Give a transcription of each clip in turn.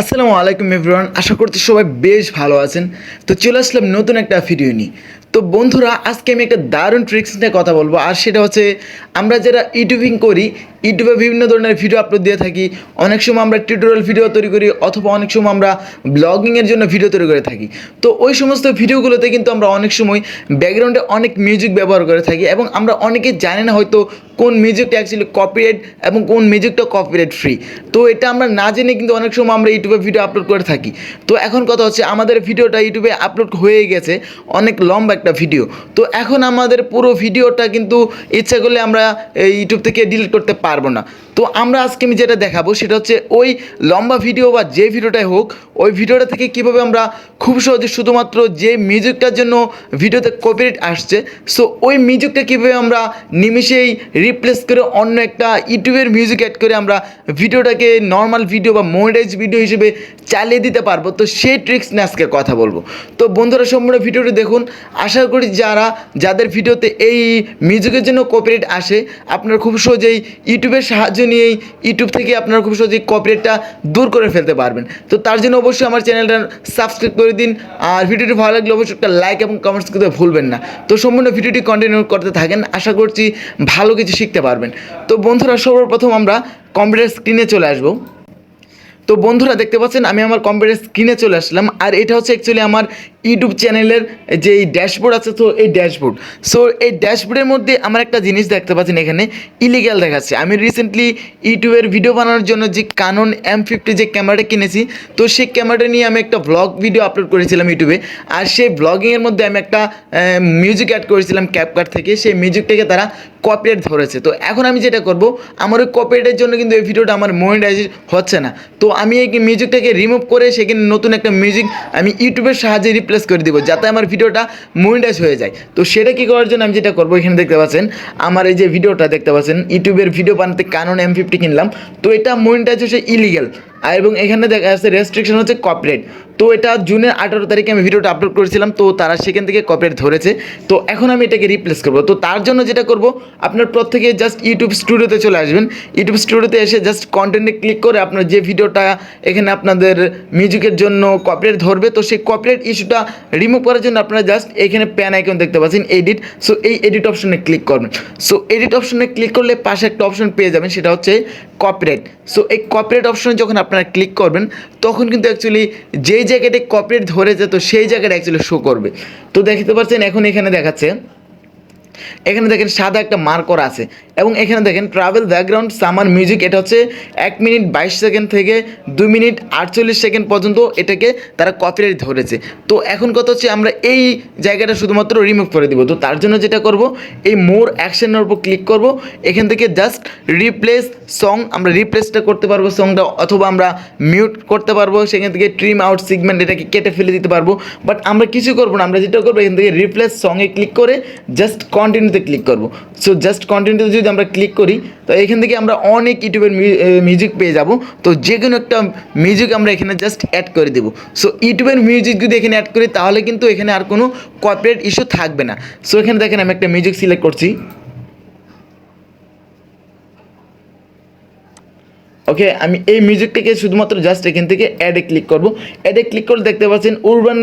আসসালামু আলাইকুম এভরিওয়ান, আশা করছি সবাই বেশ ভালো আছেন। তো চলে আসলাম নতুন একটা ভিডিও নিয়ে। তো বন্ধুরা, আজকে আমি একটা দারুণ ট্রিক্স নিয়ে কথা বলবো, আর সেটা হচ্ছে আমরা যারা ইউটিউবিং করি, ইউটিউবে বিভিন্ন ধরনের ভিডিও আপলোড দিয়ে থাকি। অনেক সময় আমরা টিউটোরিয়াল ভিডিও তৈরি করি, অথবা অনেক সময় আমরা ব্লগিংয়ের জন্য ভিডিও তৈরি করে থাকি। তো ওই সমস্ত ভিডিওগুলোতে কিন্তু আমরা অনেক সময় ব্যাকগ্রাউন্ডে অনেক মিউজিক ব্যবহার করে থাকি, এবং আমরা অনেকে জানি না হয়তো কোন মিউজিকটা অ্যাকচুয়ালি কপিরাইট এবং কোন মিউজিকটা কপিরাইট ফ্রি। তো এটা আমরা না জেনে কিন্তু অনেক সময় আমরা ইউটিউবে ভিডিও আপলোড করে থাকি। তো এখন কথা হচ্ছে, আমাদের ভিডিওটা ইউটিউবে আপলোড হয়ে গেছে, অনেক লম্বা একটা ভিডিও। তো এখন আমাদের পুরো ভিডিওটা কিন্তু ইচ্ছা করলে আমরা ইউটিউব থেকে ডিলিট করতে পারবো না। তো আমরা আজকে আমি যেটা দেখাবো সেটা হচ্ছে ওই লম্বা ভিডিও বা যে ভিডিওটাই হোক, ওই ভিডিওটা থেকে কীভাবে আমরা খুব সহজে শুধুমাত্র যে মিউজিকটার জন্য ভিডিওতে কপিরাইট আসছে, সো ওই মিউজিকটা কীভাবে আমরা নিমিষেই রিপ্লেস করে অন্য একটা ইউটিউবের মিউজিক অ্যাড করে আমরা ভিডিওটাকে নর্মাল ভিডিও বা মনিটাইজ ভিডিও হিসেবে চালিয়ে দিতে পারবো। তো সেই ট্রিক্স নিয়ে আজকে কথা বলবো। তো বন্ধুরা, সম্পূর্ণ ভিডিওটি দেখুন। আশা করি যাদের ভিডিওতে এই মিউজিকের জন্য কপিরাইট আসে, আপনারা খুব সহজেই ইউটিউবের সাহায্য নিয়েই ইউটিউব থেকে আপনারা খুব সহজেই কপিরাইটটা দূর করে ফেলতে পারবেন। তো তার জন্য অবশ্যই আমার চ্যানেলটা সাবস্ক্রাইব করে দিন, আর ভিডিওটি ভালো লাগলে অবশ্যই একটা লাইক এবং কমেন্টস করতে ভুলবেন না। তো সম্পূর্ণ ভিডিওটি কন্টিনিউ করতে থাকেন, আশা করছি ভালো কিছু শিখতে পারবেন। তো বন্ধুরা, সর্বপ্রথম আমরা কম্পিউটার স্ক্রিনে চলে আসবো। তো বন্ধুরা, দেখতে পাচ্ছেন আমি আমার কম্পিউটার স্ক্রিনে চলে আসলাম, আর এটা হচ্ছে অ্যাকচুয়ালি আমার ইউটিউব চ্যানেলের যে ড্যাশবোর্ড আছে। তো এই ড্যাশবোর্ড, সো এই ড্যাশবোর্ডের মধ্যে আমার একটা জিনিস দেখতে পাচ্ছেন, এখানে ইলিগ্যাল দেখাচ্ছে। আমি রিসেন্টলি ইউটিউবের ভিডিও বানানোর জন্য যে কানন M50 যে ক্যামেরাটা কিনেছি, তো সেই ক্যামেরাটা নিয়ে আমি একটা ব্লগ ভিডিও আপলোড করেছিলাম ইউটিউবে। আর সেই ব্লগিংয়ের মধ্যে আমি একটা মিউজিক অ্যাড করেছিলাম ক্যাপকাট থেকে, সেই মিউজিকটাকে তারা কপিরাইট ধরেছে। তো এখন আমি যেটা করব, আমার ওই কপিরাইটের জন্য কিন্তু এই ভিডিওটা আমার মনিটাইজ হচ্ছে না। তো আমি এই মিউজিকটাকে রিমুভ করে সেখানে নতুন একটা মিউজিক আমি ইউটিউবের সাহায্যে রিপ্লেস করে দিব, যাতে আমার ভিডিওটা মনিটাইজ হয়ে যায়। তো সেটা কী করার জন্য আমি যেটা করবো, এখানে দেখতে পাচ্ছেন আমার এই যে ভিডিওটা দেখতে পাচ্ছেন, ইউটিউবের ভিডিও বানাতে কানন M50 কিনলাম। তো এটা মনিটাইজ হচ্ছে ইলিগ্যাল, এবং এখানে দেখা যাচ্ছে রেস্ট্রিকশন হচ্ছে কপিরাইট। তো এটা জুনের 18 তারিখে আমি ভিডিওটা আপলোড করেছিলাম, তো তারা সেখান থেকে কপিরাইট ধরেছে। তো এখন আমি এটাকে রিপ্লেস করবো। তো তার জন্য যেটা করব, আপনার প্রত্যেকে জাস্ট ইউটিউব স্টুডিওতে চলে আসবেন। ইউটিউব স্টুডিওতে এসে জাস্ট কন্টেন্টে ক্লিক করে আপনার যে ভিডিওটা এখানে আপনাদের মিউজিকের জন্য কপিরাইট ধরবে, তো সেই কপিরাইট ইস্যুটা রিমুভ করার জন্য আপনারা জাস্ট এখানে প্যান আইকন দেখতে পাচ্ছেন, এডিট। সো এই এডিট অপশনে ক্লিক করবেন। সো এডিট অপশনে ক্লিক করলে পাশে একটা অপশন পেয়ে যাবেন, সেটা হচ্ছে কপিরাইট। সো এই কপিরাইট অপশনে যখন আপনারা ক্লিক করবেন, তখন কিন্তু অ্যাকচুয়ালি যেই জায়গাটায় কপিরাইট ধরেছে, তো সেই জায়গাটা অ্যাকচুয়ালি শো করবে। তো দেখতে পাচ্ছেন এখন এখানে দেখাচ্ছে, এখানে দেখেন সাদা একটা মার্কার আছে, এবং এখানে দেখেন ট্রাভেল ব্যাকগ্রাউন্ড সামার মিউজিক, এটা হচ্ছে 1 মিনিট 22 সেকেন্ড থেকে 2 মিনিট 48 সেকেন্ড পর্যন্ত এটাকে তারা কপিরাইট ধরেছে। তো এখন কথা হচ্ছে, আমরা এই জায়গাটা শুধুমাত্র রিমুভ করে দিব। তো তার জন্য যেটা করব, এই মোর অ্যাকশনের উপর ক্লিক করব, এখান থেকে জাস্ট রিপ্লেস সং, আমরা রিপ্লেসটা করতে পারবো সংটা, অথবা আমরা মিউট করতে পারবো, সেখান থেকে ট্রিম আউট সিগমেন্ট এটাকে কেটে ফেলে দিতে পারবো। বাট আমরা কিছু করবো না, আমরা যেটা করবো, এখান থেকে রিপ্লেস সঙ্গে ক্লিক করে জাস্ট কন্টিনিউতে ক্লিক করবো। সো জাস্ট কন্টিনিউতে যদি আমরা ক্লিক করি, তো এখান থেকে আমরা অনেক ইউটিউবের মিউজিক পেয়ে যাব। তো যে কোনো একটা মিউজিক আমরা এখানে জাস্ট অ্যাড করে দেবো। সো ইউটিউবের মিউজিক যদি এখানে অ্যাড করি, তাহলে কিন্তু এখানে আর কোনো কপিরাইট ইস্যু থাকবে না। সো এখানে দেখেন আমি একটা মিউজিক সিলেক্ট করছি। ওকে, আমি এই মিউজিকটাকে শুধুমাত্র জাস্ট এখান থেকে অ্যাডে ক্লিক করব। অ্যাডে ক্লিক করলে দেখতে পাচ্ছেন উরবান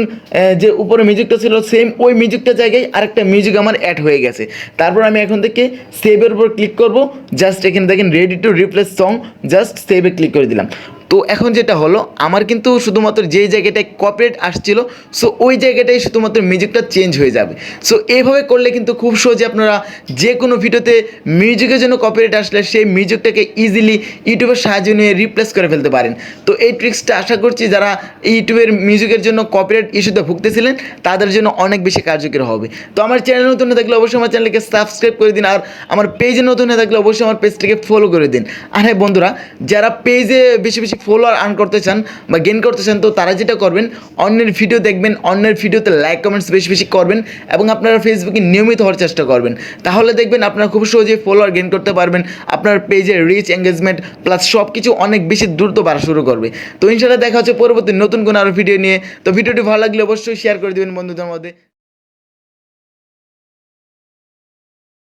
যে উপরে মিউজিকটা ছিল, সেম ওই মিউজিকটা জায়গায় আরেকটা মিউজিক আমার অ্যাড হয়ে গেছে। তারপর আমি এখন থেকে সেভের উপর ক্লিক করব, জাস্ট এখানে দেখেন ready to replace song, just সেভে ক্লিক করে দিলাম। তো এখন যেটা হলো, আমার কিন্তু শুধুমাত্র যেই জায়গাটায় কপিরাইট আসছিল, সো ওই জায়গাটাই শুধুমাত্র মিউজিকটা চেঞ্জ হয়ে যাবে। সো এইভাবে করলে কিন্তু খুব সহজে আপনারা যে কোনো ভিডিওতে মিউজিকের জন্য কপিরাইট আসলে সেই মিউজিকটাকে ইজিলি ইউটিউবের সাহায্য নিয়ে রিপ্লেস করে ফেলতে পারেন। তো এই ট্রিক্সটা আশা করছি যারা ইউটিউবের মিউজিকের জন্য কপিরাইট ইস্যুতে ভুগতেছিলেন, তাদের জন্য অনেক বেশি কার্যকর হবে। তো আমার চ্যানেল নতুন হয়ে থাকলে অবশ্যই আমার চ্যানেলকে সাবস্ক্রাইব করে দিন, আর আমার পেজে নতুন হয়ে থাকলে অবশ্যই আমার পেজটিকে ফলো করে দিন। আর হ্যাঁ বন্ধুরা, যারা পেজে বেশি বেশি ফলোয়ার আর্ন করতে চান বা গেইন করতে চান, তো তারা যেটা করবেন, অন্যের ভিডিও দেখবেন, অন্যের ভিডিওতে লাইক কমেন্টস বেশি বেশি করবেন, এবং আপনারা ফেসবুকে নিয়মিত হওয়ার চেষ্টা করবেন। তাহলে দেখবেন আপনারা খুব সহজেই ফলোয়ার গেইন করতে পারবেন, আপনার পেজের রিচ, এঙ্গেজমেন্ট প্লাস সব কিছু অনেক বেশি দ্রুত বাড়া শুরু করবে। তো ইনশাআল্লাহ দেখা হচ্ছে পরবর্তী নতুন কোনো আরও ভিডিও নিয়ে। তো ভিডিওটি ভালো লাগলে অবশ্যই শেয়ার করে দেবেন বন্ধুদের মধ্যে।